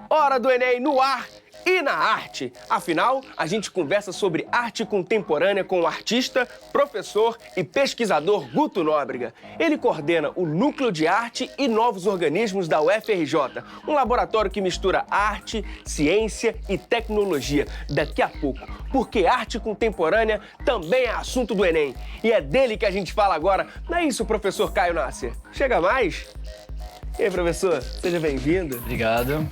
Hora do Enem no ar e na arte. Afinal, a gente conversa sobre arte contemporânea com o artista, professor e pesquisador Guto Nóbrega. Ele coordena o Núcleo de Arte e Novos Organismos da UFRJ, um laboratório que mistura arte, ciência e tecnologia. Daqui a pouco, porque arte contemporânea também é assunto do Enem. E é dele que a gente fala agora. Não é isso, professor Caio Nasser? Chega mais? E aí, professor, seja bem-vindo. Obrigado.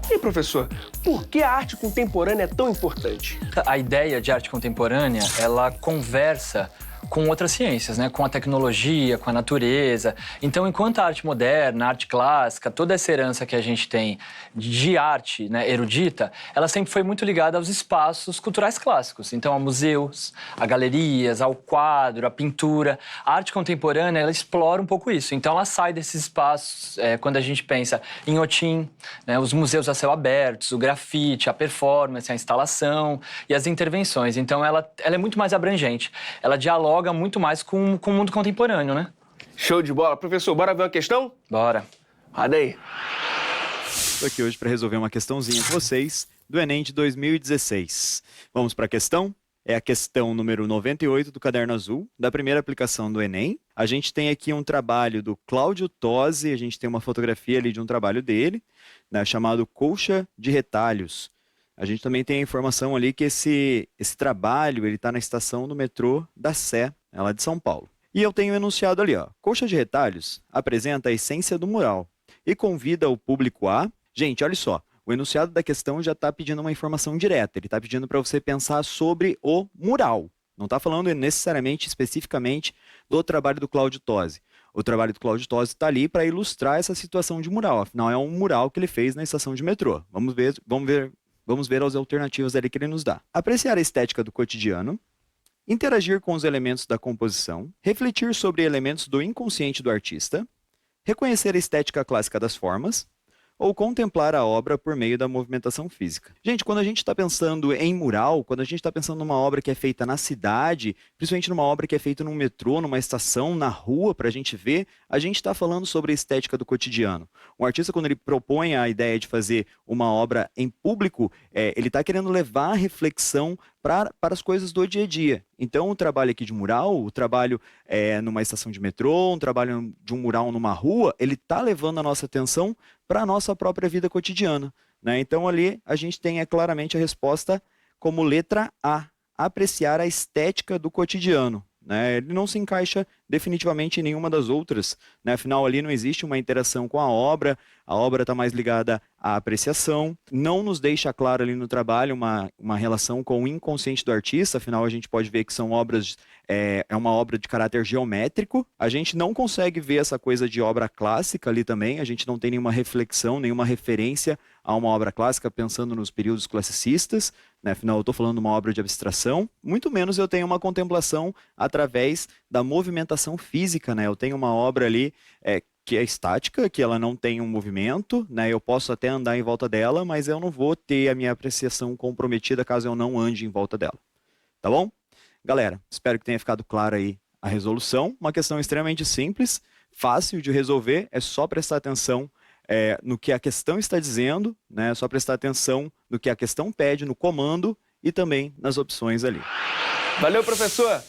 E aí, professor, por que a arte contemporânea é tão importante? A ideia de arte contemporânea, ela conversa com outras ciências, né? Com a tecnologia, com a natureza. Então, enquanto a arte moderna, a arte clássica, toda essa herança que a gente tem de arte, né, erudita, ela sempre foi muito ligada aos espaços culturais clássicos. Então, a museus, a galerias, ao quadro, a pintura. A arte contemporânea, ela explora um pouco isso. Então, ela sai desses espaços, quando a gente pensa em OTIN, né, os museus a céu aberto, o grafite, a performance, a instalação e as intervenções. Então, ela é muito mais abrangente. Ela dialoga muito mais com o mundo contemporâneo, né? Show de bola. Professor, bora ver uma questão? Bora. Roda aí. Estou aqui hoje para resolver uma questãozinha com vocês do Enem de 2016. Vamos para a questão? É a questão número 98 do Caderno Azul, da primeira aplicação do Enem. A gente tem aqui um trabalho do Cláudio Tosi, a gente tem uma fotografia ali de um trabalho dele, né, chamado Colcha de Retalhos. A gente também tem a informação ali que esse trabalho ele está na estação do metrô da Sé, ela de São Paulo. E eu tenho o enunciado ali, ó. Colcha de Retalhos apresenta a essência do mural e convida o público a... Gente, olha só, o enunciado da questão já está pedindo uma informação direta. Ele está pedindo para você pensar sobre o mural. Não está falando necessariamente, especificamente, do trabalho do Cláudio Tosi. O trabalho do Cláudio Tosi está ali para ilustrar essa situação de mural. Afinal, é um mural que ele fez na estação de metrô. Vamos ver as alternativas ali que ele nos dá. Apreciar a estética do cotidiano, interagir com os elementos da composição, refletir sobre elementos do inconsciente do artista, reconhecer a estética clássica das formas, ou contemplar a obra por meio da movimentação física. Gente, quando a gente está pensando em mural, quando a gente está pensando numa obra que é feita na cidade, principalmente numa obra que é feita num metrô, numa estação, na rua, para a gente ver, a gente está falando sobre a estética do cotidiano. Um artista, quando ele propõe a ideia de fazer uma obra em público, ele está querendo levar a reflexão para as coisas do dia a dia. Então, o trabalho aqui de mural, o trabalho numa estação de metrô, um trabalho de um mural numa rua, ele está levando a nossa atenção para a nossa própria vida cotidiana, né? Então, ali a gente tem claramente a resposta como letra A, apreciar a estética do cotidiano, né? Ele não se encaixa definitivamente em nenhuma das outras, né? Afinal, ali não existe uma interação com a obra está mais ligada à apreciação, não nos deixa claro ali no trabalho uma relação com o inconsciente do artista, afinal a gente pode ver que são obras, é uma obra de caráter geométrico, a gente não consegue ver essa coisa de obra clássica ali também, a gente não tem nenhuma reflexão, nenhuma referência a uma obra clássica pensando nos períodos classicistas, né? Afinal eu estou falando de uma obra de abstração, muito menos eu tenho uma contemplação através da movimentação física, né? Eu tenho uma obra ali que é estática, que ela não tem um movimento, né? Eu posso até andar em volta dela, mas eu não vou ter a minha apreciação comprometida caso eu não ande em volta dela. Tá bom? Galera, espero que tenha ficado claro aí a resolução. Uma questão extremamente simples, fácil de resolver, é só prestar atenção no que a questão está dizendo, né? É só prestar atenção no que a questão pede, no comando e também nas opções ali. Valeu, professor!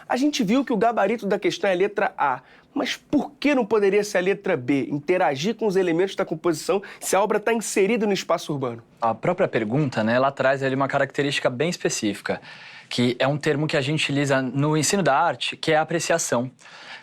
A gente viu que o gabarito da questão é a letra A, mas por que não poderia ser a letra B, interagir com os elementos da composição, se a obra está inserida no espaço urbano? A própria pergunta, né, ela traz ali uma característica bem específica, que é um termo que a gente utiliza no ensino da arte, que é a apreciação.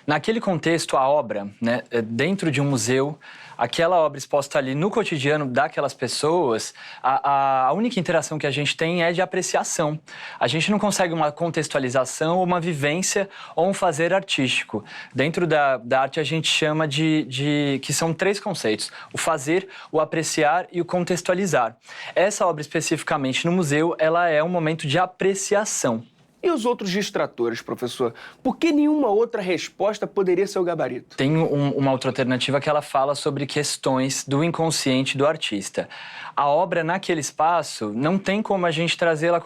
Naquele contexto, a obra, né, dentro de um museu, aquela obra exposta ali no cotidiano daquelas pessoas, a única interação que a gente tem é de apreciação. A gente não consegue uma contextualização ou uma vivência ou um fazer artístico. Dentro da arte a gente chama que são 3 conceitos: o fazer, o apreciar e o contextualizar. Essa obra especificamente no museu, ela é um momento de apreciação. E os outros distratores, professor? Por que nenhuma outra resposta poderia ser o gabarito? Tem uma outra alternativa que ela fala sobre questões do inconsciente do artista. A obra, naquele espaço, não tem como a gente trazer a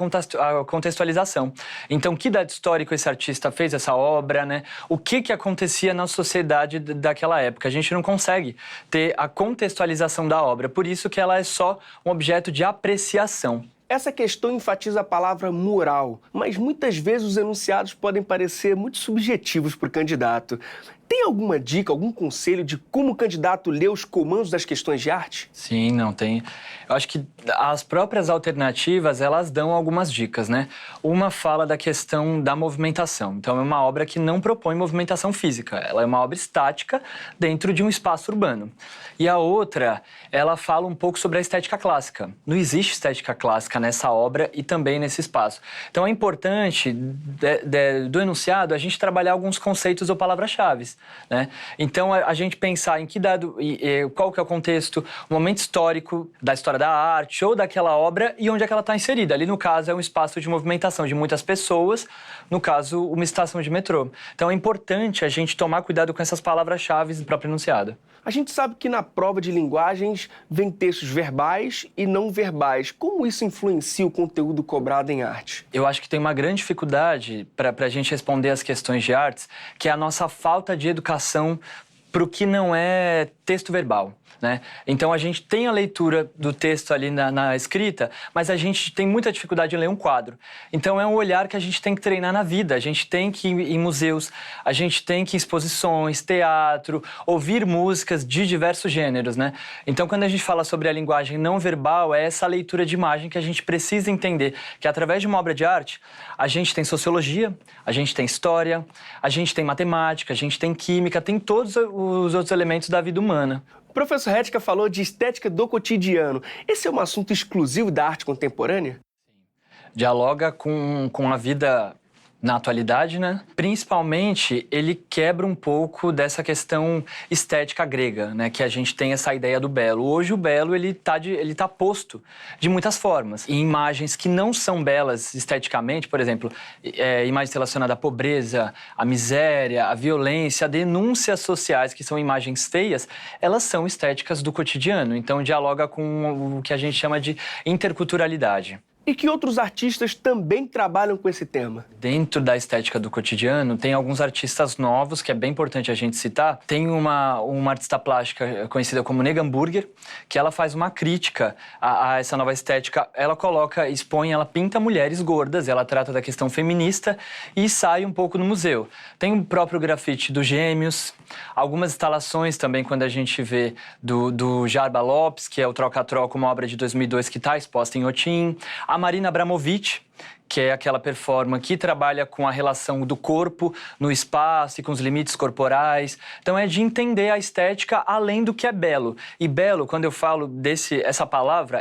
contextualização. Então, que dado histórico esse artista fez essa obra, né? O que acontecia na sociedade daquela época? A gente não consegue ter a contextualização da obra, por isso que ela é só um objeto de apreciação. Essa questão enfatiza a palavra mural, mas muitas vezes os enunciados podem parecer muito subjetivos para o candidato. Tem alguma dica, algum conselho de como o candidato lê os comandos das questões de arte? Sim, não tem. Eu acho que as próprias alternativas, elas dão algumas dicas, né? Uma fala da questão da movimentação. Então, é uma obra que não propõe movimentação física. Ela é uma obra estática dentro de um espaço urbano. E a outra, ela fala um pouco sobre a estética clássica. Não existe estética clássica nessa obra e também nesse espaço. Então, é importante, do enunciado, a gente trabalhar alguns conceitos ou palavras-chave, né? Então, a gente pensar em que dado, qual que é o contexto, o momento histórico da história da arte ou daquela obra e onde é que ela está inserida. Ali, no caso, é um espaço de movimentação de muitas pessoas, no caso, uma estação de metrô. Então, é importante a gente tomar cuidado com essas palavras-chave do próprio enunciado. A gente sabe que na prova de linguagens vem textos verbais e não verbais. Como isso influencia o conteúdo cobrado em arte? Eu acho que tem uma grande dificuldade para a gente responder as questões de artes, que é a nossa falta de educação para o que não é texto verbal, né? Então, a gente tem a leitura do texto ali na escrita, mas a gente tem muita dificuldade em ler um quadro. Então, é um olhar que a gente tem que treinar na vida. A gente tem que ir em museus, a gente tem que ir em exposições, teatro, ouvir músicas de diversos gêneros, né? Então, quando a gente fala sobre a linguagem não verbal, é essa leitura de imagem que a gente precisa entender, que através de uma obra de arte, a gente tem sociologia, a gente tem história, a gente tem matemática, a gente tem química, tem todos os outros elementos da vida humana. O professor Retka falou de estética do cotidiano. Esse é um assunto exclusivo da arte contemporânea? Dialoga com a vida na atualidade, né? Principalmente, ele quebra um pouco dessa questão estética grega, né? Que a gente tem essa ideia do belo. Hoje, o belo, ele tá posto de muitas formas. Em imagens que não são belas esteticamente, por exemplo, imagens relacionadas à pobreza, à miséria, à violência, a denúncias sociais, que são imagens feias, elas são estéticas do cotidiano. Então, dialoga com o que a gente chama de interculturalidade. E que outros artistas também trabalham com esse tema? Dentro da estética do cotidiano, tem alguns artistas novos, que é bem importante a gente citar. Tem uma artista plástica conhecida como Nega Hamburger, que ela faz uma crítica a essa nova estética. Ela ela pinta mulheres gordas, ela trata da questão feminista e sai um pouco no museu. Tem o próprio grafite dos Gêmeos, algumas instalações também, quando a gente vê do Jarba Lopes, que é o Troca-Troca, uma obra de 2002 que está exposta em Otim. A Marina Abramovic, que é aquela performer que trabalha com a relação do corpo no espaço e com os limites corporais. Então, é de entender a estética além do que é belo. E belo, quando eu falo essa palavra,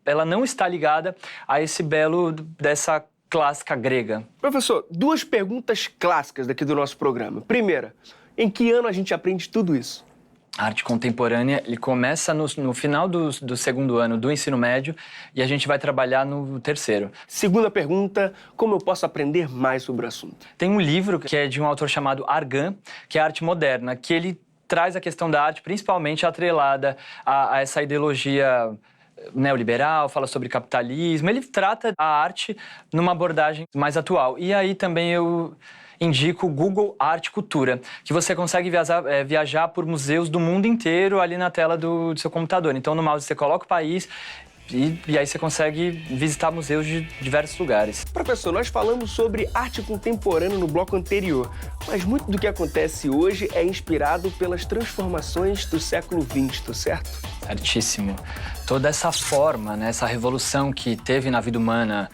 ela não está ligada a esse belo dessa clássica grega. Professor, 2 perguntas clássicas daqui do nosso programa. Primeira, em que ano a gente aprende tudo isso? A arte contemporânea, ele começa no final do 2º ano do ensino médio e a gente vai trabalhar no 3º. Segunda pergunta, como eu posso aprender mais sobre o assunto? Tem um livro que é de um autor chamado Argan, que é Arte Moderna, que ele traz a questão da arte principalmente atrelada a essa ideologia neoliberal, fala sobre capitalismo. Ele trata a arte numa abordagem mais atual. E aí também eu indico o Google Arte Cultura, que você consegue viajar por museus do mundo inteiro ali na tela do seu computador. Então, no mouse você coloca o país e aí você consegue visitar museus de diversos lugares. Professor, nós falamos sobre arte contemporânea no bloco anterior, mas muito do que acontece hoje é inspirado pelas transformações do século XX, tá certo? Certíssimo. Toda essa forma, né, essa revolução que teve na vida humana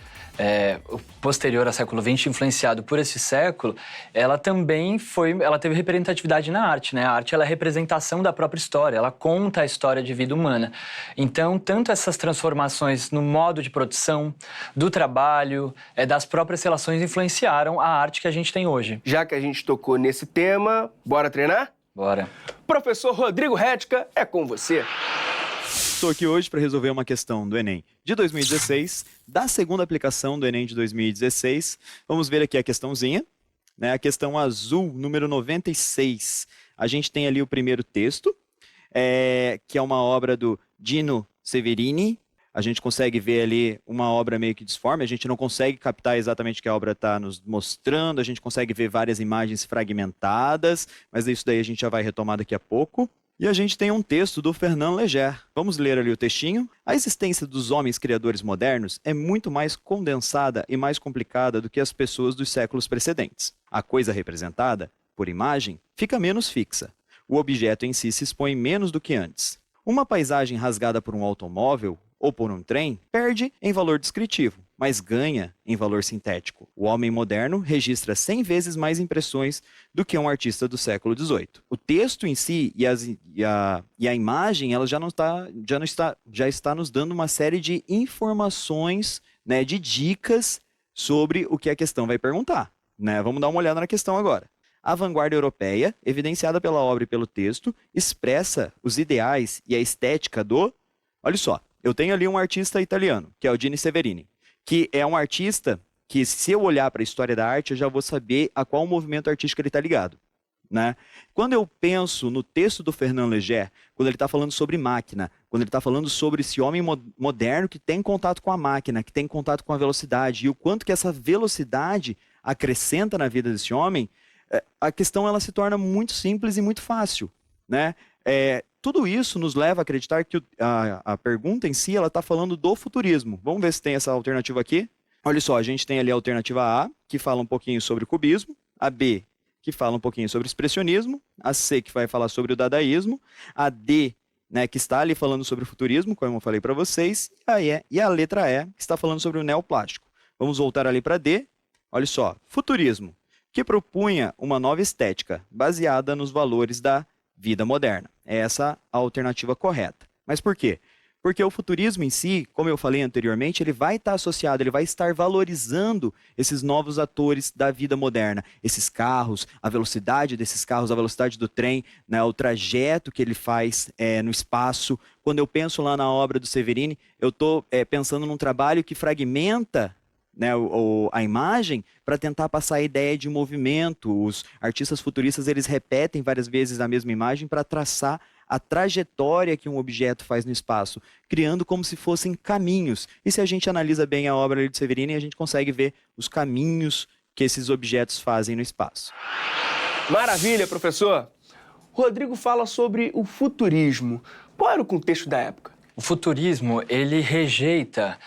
posterior ao século XX, influenciado por esse século, ela teve representatividade na arte, né? A arte, ela é a representação da própria história, ela conta a história de vida humana. Então, tanto essas transformações no modo de produção, do trabalho, das próprias relações influenciaram a arte que a gente tem hoje. Já que a gente tocou nesse tema, bora treinar? Bora. Professor Rodrigo Retka, é com você. Estou aqui hoje para resolver uma questão do Enem de 2016, da segunda aplicação do Enem de 2016. Vamos ver aqui a questãozinha, né? A questão azul, número 96. A gente tem ali o primeiro texto, que é uma obra do Dino Severini. A gente consegue ver ali uma obra meio que disforme, a gente não consegue captar exatamente o que a obra está nos mostrando, a gente consegue ver várias imagens fragmentadas, mas isso daí a gente já vai retomar daqui a pouco. E a gente tem um texto do Fernand Léger. Vamos ler ali o textinho. A existência dos homens criadores modernos é muito mais condensada e mais complicada do que as pessoas dos séculos precedentes. A coisa representada, por imagem, fica menos fixa. O objeto em si se expõe menos do que antes. Uma paisagem rasgada por um automóvel ou por um trem perde em valor descritivo, mas ganha em valor sintético. O homem moderno registra 100 vezes mais impressões do que um artista do século XVIII. O texto em si e a imagem ela já está nos dando uma série de informações, né, de dicas sobre o que a questão vai perguntar, né? Vamos dar uma olhada na questão agora. A vanguarda europeia, evidenciada pela obra e pelo texto, expressa os ideais e a estética do... Olha só, eu tenho ali um artista italiano, que é o Dino Severini, que é um artista que, se eu olhar para a história da arte, eu já vou saber a qual movimento artístico ele está ligado, né? Quando eu penso no texto do Fernand Léger, quando ele está falando sobre máquina, quando ele está falando sobre esse homem moderno que tem contato com a máquina, que tem contato com a velocidade, e o quanto que essa velocidade acrescenta na vida desse homem, a questão ela se torna muito simples e muito fácil, né? Tudo isso nos leva a acreditar que a pergunta em si ela está falando do futurismo. Vamos ver se tem essa alternativa aqui. Olha só, a gente tem ali a alternativa A, que fala um pouquinho sobre o cubismo, a B, que fala um pouquinho sobre o expressionismo, a C, que vai falar sobre o dadaísmo, a D, né, que está ali falando sobre o futurismo, como eu falei para vocês, e a letra E, que está falando sobre o neoplástico. Vamos voltar ali para D. Olha só, futurismo, que propunha uma nova estética baseada nos valores da vida moderna. É essa a alternativa correta. Mas por quê? Porque o futurismo em si, como eu falei anteriormente, ele vai estar associado, ele vai estar valorizando esses novos atores da vida moderna. Esses carros, a velocidade desses carros, a velocidade do trem, né, o trajeto que ele faz no espaço. Quando eu penso lá na obra do Severini, eu estou pensando num trabalho que fragmenta, né, a imagem para tentar passar a ideia de movimento. Os artistas futuristas eles repetem várias vezes a mesma imagem para traçar a trajetória que um objeto faz no espaço, criando como se fossem caminhos. E se a gente analisa bem a obra de Severini, a gente consegue ver os caminhos que esses objetos fazem no espaço. Maravilha, professor! Rodrigo fala sobre o futurismo. Qual era o contexto da época? O futurismo, ele rejeita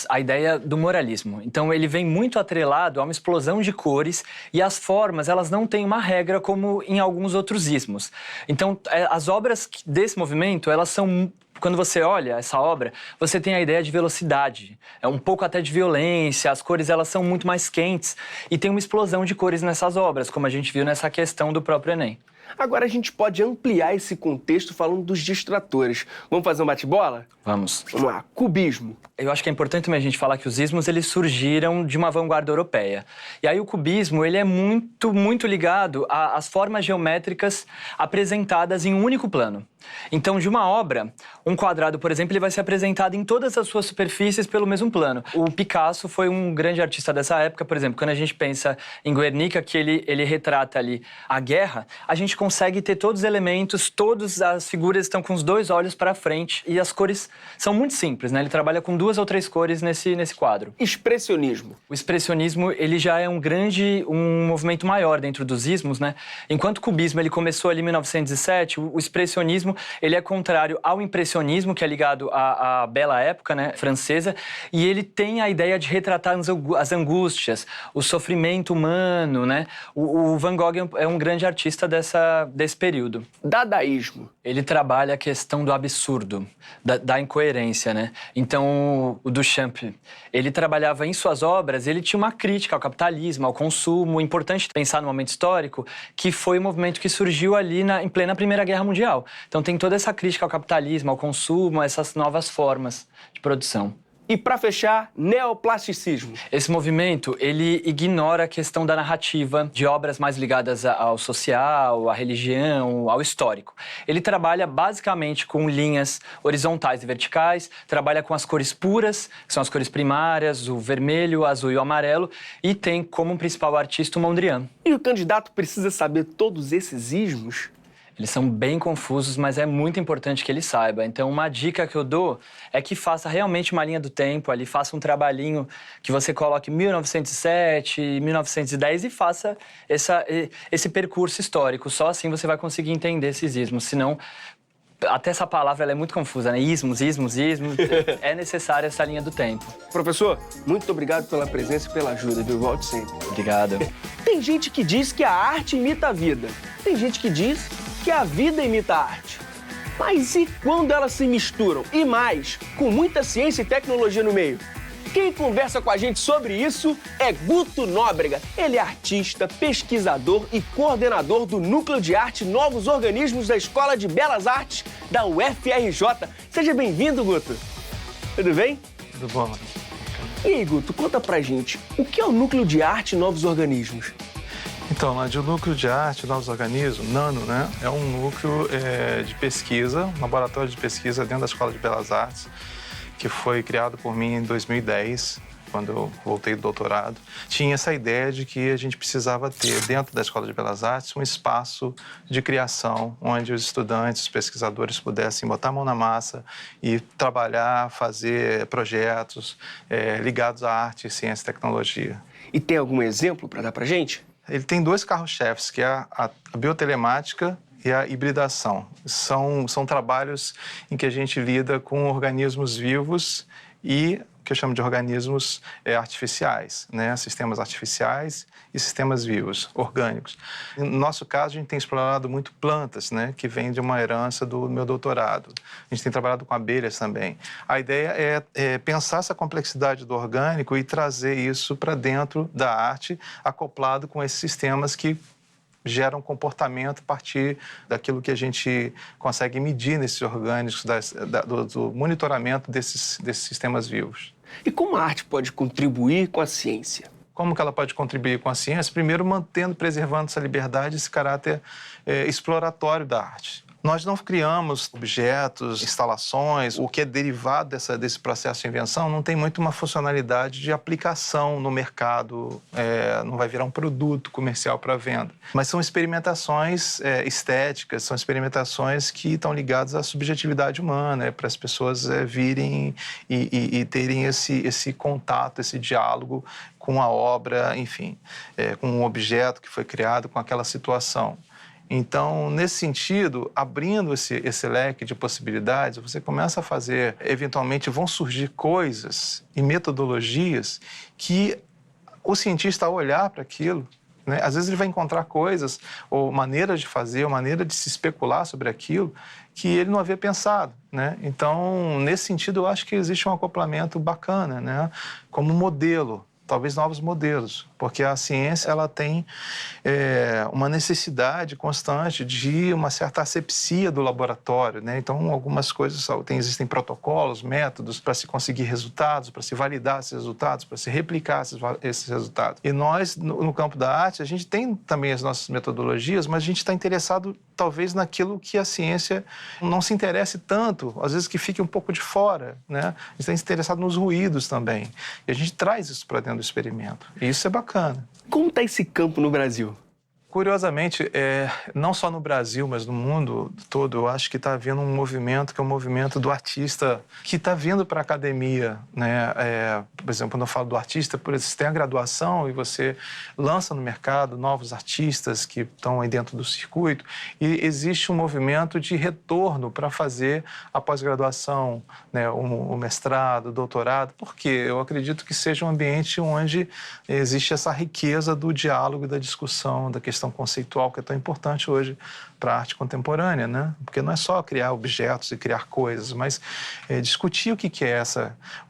a ideia do moralismo. Então, ele vem muito atrelado a uma explosão de cores e as formas, elas não têm uma regra como em alguns outros ismos. Então, as obras desse movimento, elas são... Quando você olha essa obra, você tem a ideia de velocidade, um pouco até de violência, as cores elas são muito mais quentes e tem uma explosão de cores nessas obras, como a gente viu nessa questão do próprio Enem. Agora a gente pode ampliar esse contexto falando dos distratores. Vamos fazer um bate-bola? Vamos. Vamos lá, cubismo. Eu acho que é importante também a gente falar que os ismos eles surgiram de uma vanguarda europeia. E aí o cubismo ele é muito ligado às formas geométricas apresentadas em um único plano. Então, de uma obra, um quadrado, por exemplo, ele vai ser apresentado em todas as suas superfícies pelo mesmo plano. O Picasso foi um grande artista dessa época, por exemplo, quando a gente pensa em Guernica, que ele retrata ali a guerra, a gente consegue ter todos os elementos, todas as figuras estão com os dois olhos para frente e as cores são muito simples, né? Ele trabalha com 2 ou 3 cores nesse quadro. Expressionismo. O expressionismo, ele já é um movimento maior dentro dos ismos, né? Enquanto o cubismo, ele começou ali em 1907, o expressionismo, ele é contrário ao impressionismo, expressionismo, que é ligado à bela época, né, francesa, e ele tem a ideia de retratar as angústias, o sofrimento humano, né? O Van Gogh é um grande artista desse período. Dadaísmo. Ele trabalha a questão do absurdo, da incoerência, né? Então, o Duchamp, ele trabalhava em suas obras, ele tinha uma crítica ao capitalismo, ao consumo. Importante pensar no momento histórico, que foi o movimento que surgiu ali em plena Primeira Guerra Mundial. Então, tem toda essa crítica ao capitalismo, ao consumo, essas novas formas de produção. E para fechar, neoplasticismo. Esse movimento, ele ignora a questão da narrativa de obras mais ligadas ao social, à religião, ao histórico. Ele trabalha basicamente com linhas horizontais e verticais, trabalha com as cores puras, que são as cores primárias, o vermelho, o azul e o amarelo, e tem como principal artista o Mondrian. E o candidato precisa saber todos esses ismos? Eles são bem confusos, mas é muito importante que ele saiba. Então, uma dica que eu dou é que faça realmente uma linha do tempo ali, faça um trabalhinho que você coloque 1907, 1910 e faça esse percurso histórico. Só assim você vai conseguir entender esses ismos, senão... Até essa palavra ela é muito confusa, né? Ismos. É necessária essa linha do tempo. Professor, muito obrigado pela presença e pela ajuda, viu? Volte sempre. Obrigado. Tem gente que diz que a arte imita a vida. Tem gente que diz que a vida imita a arte. Mas e quando elas se misturam? E mais, com muita ciência e tecnologia no meio? Quem conversa com a gente sobre isso é Guto Nóbrega. Ele é artista, pesquisador e coordenador do Núcleo de Arte Novos Organismos da Escola de Belas Artes da UFRJ. Seja bem-vindo, Guto. Tudo bem? Tudo bom. E aí, Guto, conta pra gente, o que é o Núcleo de Arte Novos Organismos? Então, o Núcleo de Arte Novos Organismos, NANO, né, é um núcleo de pesquisa, um laboratório de pesquisa dentro da Escola de Belas Artes, que foi criado por mim em 2010, quando eu voltei do doutorado. Tinha essa ideia de que a gente precisava ter, dentro da Escola de Belas Artes, um espaço de criação, onde os estudantes, os pesquisadores pudessem botar a mão na massa e trabalhar, fazer projetos ligados à arte, ciência e tecnologia. E tem algum exemplo para dar pra gente? Ele tem dois carros-chefes, que é a biotelemática e a hibridação. São trabalhos em que a gente lida com organismos vivos e que eu chamo de organismos artificiais, né? Sistemas artificiais e sistemas vivos, orgânicos. No nosso caso, a gente tem explorado muito plantas, né? Que vem de uma herança do meu doutorado. A gente tem trabalhado com abelhas também. A ideia é pensar essa complexidade do orgânico e trazer isso para dentro da arte, acoplado com esses sistemas que geram comportamento a partir daquilo que a gente consegue medir nesses orgânicos, do monitoramento desses sistemas vivos. E como a arte pode contribuir com a ciência? Como que ela pode contribuir com a ciência? Primeiro, preservando essa liberdade, esse caráter exploratório da arte. Nós não criamos objetos, instalações, o que é derivado desse processo de invenção não tem muito uma funcionalidade de aplicação no mercado, não vai virar um produto comercial para venda. Mas são experimentações estéticas, são experimentações que estão ligadas à subjetividade humana, para as pessoas virem e terem esse contato, esse diálogo com a obra, enfim, com um objeto que foi criado, com aquela situação. Então, nesse sentido, abrindo esse leque de possibilidades, você começa a fazer, eventualmente vão surgir coisas e metodologias que o cientista, ao olhar para aquilo, né, às vezes ele vai encontrar coisas ou maneiras de fazer, ou maneira de se especular sobre aquilo que ele não havia pensado, né? Então, nesse sentido, eu acho que existe um acoplamento bacana, né, como modelo. Talvez novos modelos, porque a ciência ela tem uma necessidade constante de uma certa asepsia do laboratório, né? Então, algumas coisas, existem protocolos, métodos para se conseguir resultados, para se validar esses resultados, para se replicar esses resultados. E nós, no campo da arte, a gente tem também as nossas metodologias, mas a gente está interessado, talvez, naquilo que a ciência não se interesse tanto, às vezes que fique um pouco de fora, né? A gente está interessado nos ruídos também. E a gente traz isso para dentro do experimento. E isso é bacana. Como está esse campo no Brasil? Curiosamente, não só no Brasil, mas no mundo todo, eu acho que está havendo um movimento que é o movimento do artista que está vindo para a academia, né? Por exemplo, quando eu falo do artista, por exemplo, você tem a graduação e você lança no mercado novos artistas que estão aí dentro do circuito e existe um movimento de retorno para fazer a pós-graduação, né? O mestrado, o doutorado, porque eu acredito que seja um ambiente onde existe essa riqueza do diálogo e da discussão, da questão conceitual que é tão importante hoje para a arte contemporânea, né? Porque não é só criar objetos e criar coisas, mas discutir o que é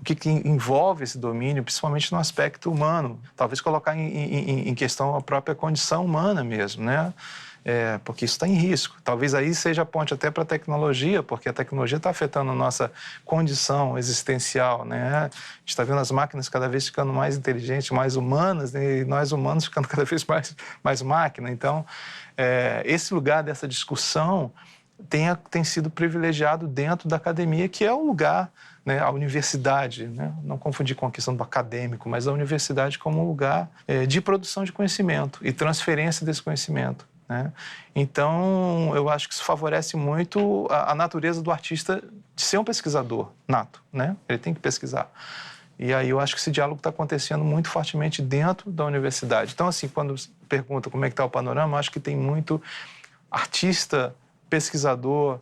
o que envolve esse domínio, principalmente no aspecto humano. Talvez colocar em questão a própria condição humana mesmo, né? Porque isso está em risco. Talvez aí seja a ponte até para a tecnologia, porque a tecnologia está afetando a nossa condição existencial, né? A gente está vendo as máquinas cada vez ficando mais inteligentes, mais humanas, né? E nós humanos ficando cada vez mais máquina. Então, esse lugar dessa discussão tem sido privilegiado dentro da academia, que é o lugar, né, a universidade, né? Não confundir com a questão do acadêmico, mas a universidade como um lugar de produção de conhecimento e transferência desse conhecimento, né? Então, eu acho que isso favorece muito a natureza do artista de ser um pesquisador nato, né? Ele tem que pesquisar. E aí eu acho que esse diálogo está acontecendo muito fortemente dentro da universidade. Então, assim, quando pergunta como é que está o panorama, eu acho que tem muito artista, pesquisador,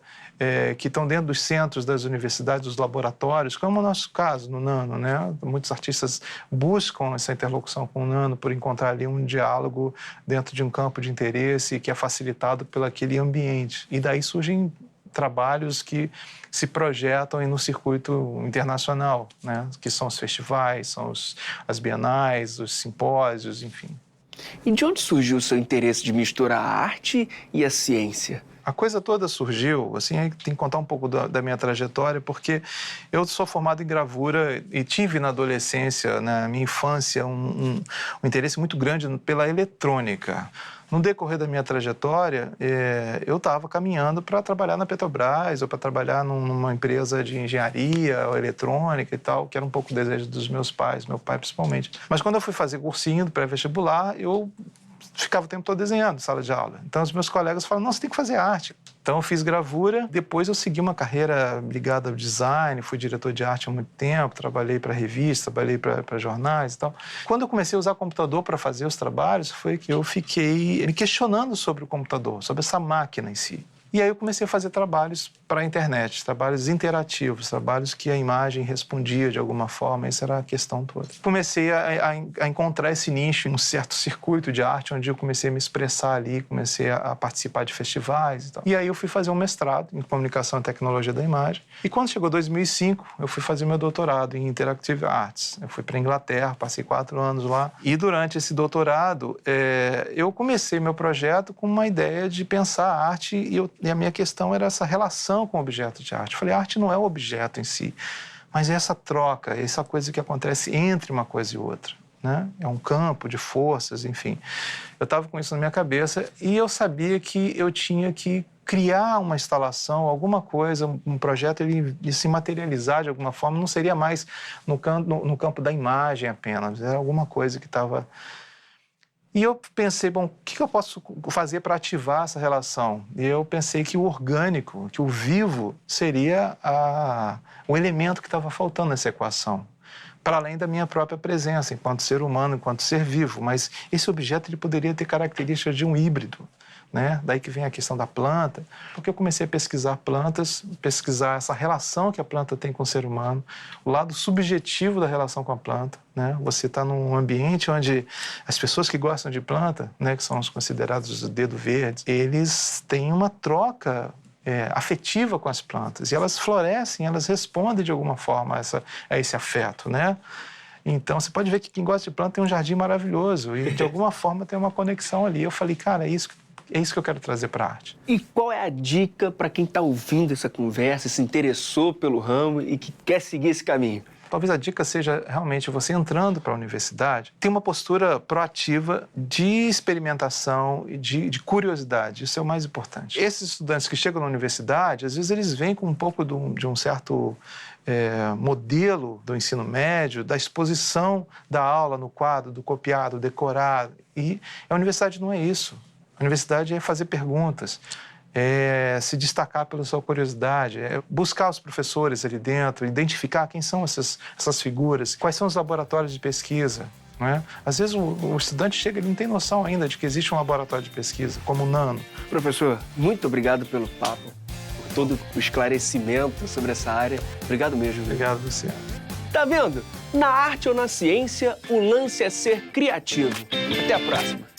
que estão dentro dos centros das universidades, dos laboratórios, como é o nosso caso no Nano, né? Muitos artistas buscam essa interlocução com o Nano por encontrar ali um diálogo dentro de um campo de interesse que é facilitado pelo aquele ambiente. E daí surgem trabalhos que se projetam no circuito internacional, né? Que são os festivais, são as bienais, os simpósios, enfim. E de onde surgiu o seu interesse de misturar a arte e a ciência? A coisa toda surgiu, assim, aí tem que contar um pouco da minha trajetória, porque eu sou formado em gravura e tive na adolescência, na minha infância, um interesse muito grande pela eletrônica. No decorrer da minha trajetória, eu estava caminhando para trabalhar na Petrobras ou para trabalhar numa empresa de engenharia ou eletrônica e tal, que era um pouco o desejo dos meus pais, meu pai principalmente. Mas quando eu fui fazer cursinho do pré-vestibular, eu ficava o tempo todo desenhando em sala de aula. Então, os meus colegas falaram, não, você tem que fazer arte. Então, eu fiz gravura. Depois, eu segui uma carreira ligada ao design, fui diretor de arte há muito tempo, trabalhei para revista, trabalhei para jornais e tal. Quando eu comecei a usar computador para fazer os trabalhos, foi que eu fiquei me questionando sobre o computador, sobre essa máquina em si. E aí eu comecei a fazer trabalhos para a internet, trabalhos interativos, trabalhos que a imagem respondia de alguma forma, essa era a questão toda. Comecei a encontrar esse nicho em um certo circuito de arte, onde eu comecei a me expressar ali, comecei a participar de festivais e tal. E aí eu fui fazer um mestrado em Comunicação e Tecnologia da Imagem. E quando chegou 2005, eu fui fazer meu doutorado em Interactive Arts. Eu fui para a Inglaterra, passei 4 anos lá. E durante esse doutorado, eu comecei meu projeto com uma ideia de pensar a arte e a minha questão era essa relação com o objeto de arte. Eu falei, a arte não é o objeto em si, mas é essa troca, essa coisa que acontece entre uma coisa e outra, né? É um campo de forças, enfim. Eu estava com isso na minha cabeça e eu sabia que eu tinha que criar uma instalação, alguma coisa, um projeto, ele se materializar de alguma forma, não seria mais no campo da imagem apenas, era alguma coisa que estava... E eu pensei, bom, o que eu posso fazer para ativar essa relação? E eu pensei que o orgânico, que o vivo, seria o elemento que estava faltando nessa equação, para além da minha própria presença, enquanto ser humano, enquanto ser vivo. Mas esse objeto ele poderia ter características de um híbrido, né? Daí que vem a questão da planta, porque eu comecei a pesquisar plantas, pesquisar essa relação que a planta tem com o ser humano, o lado subjetivo da relação com a planta, né? Você está num ambiente onde as pessoas que gostam de planta, né, que são os considerados dedo verde, eles têm uma troca afetiva com as plantas, e elas florescem, elas respondem de alguma forma a esse afeto, né? Então, você pode ver que quem gosta de planta tem um jardim maravilhoso e, de alguma forma, tem uma conexão ali. Eu falei, cara, é isso que eu quero trazer para a arte. E qual é a dica para quem está ouvindo essa conversa, se interessou pelo ramo e que quer seguir esse caminho? Talvez a dica seja realmente você entrando para a universidade, ter uma postura proativa de experimentação e de curiosidade. Isso é o mais importante. Esses estudantes que chegam na universidade, às vezes eles vêm com um pouco de um certo modelo do ensino médio, da exposição da aula no quadro, do copiado, decorado. E a universidade não é isso. A A universidade é fazer perguntas, é se destacar pela sua curiosidade, é buscar os professores ali dentro, identificar quem são essas figuras, quais são os laboratórios de pesquisa. Não é? Às vezes o estudante chega e não tem noção ainda de que existe um laboratório de pesquisa, como o NANO. Professor, muito obrigado pelo papo, por todo o esclarecimento sobre essa área. Obrigado mesmo. Obrigado a você. Tá vendo? Na arte ou na ciência, o lance é ser criativo. Até a próxima.